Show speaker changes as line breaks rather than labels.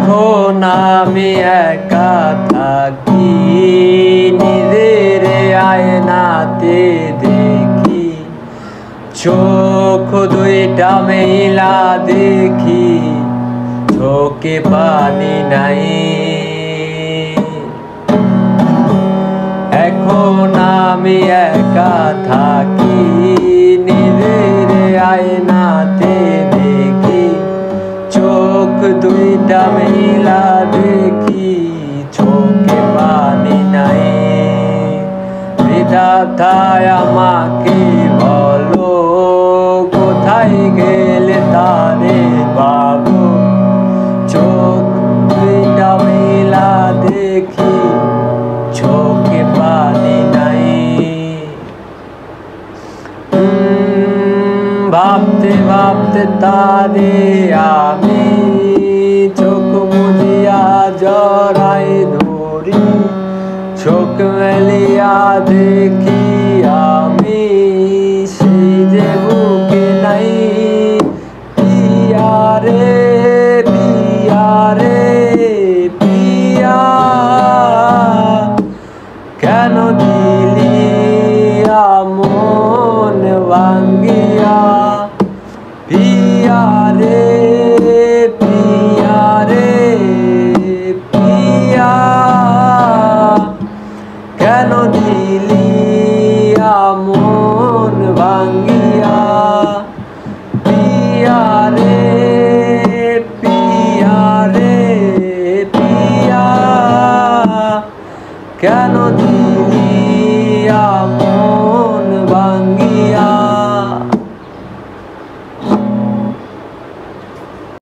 এখন আমি একা থাকি, নিজের আয়নাতে দেখি, চোখ দুইটা মেলা দেখি, চোখে পানি নাই। এখন আমি একা থাকি, নিজের আয়নাতে দেখি, চোখ দুইটা মেলা দেখি, চোখে পানি নাই। বিধাতায় আমাকে বলো, কোথায় গেলে তারে পাবো, চোখ দুইটা মেলা দেখি, চোখে পানি নাই। ভাবতে ভাবতে তারে আমি চোখ মুজিয়া জড়াই ধরি, চোখ মেলিয়া দেখি আমি সেই যে বুকে নাই। পিয়া রে পিয়া রে পিয়া, কেন দিলি মন ভাঙ্গিয়া। পিয়া রে পিয়া রে পিয়া, কেন দিলি মন ভাঙ্গিয়া। পিয়া রে পিয়া রে পিয়া, কেন দিলি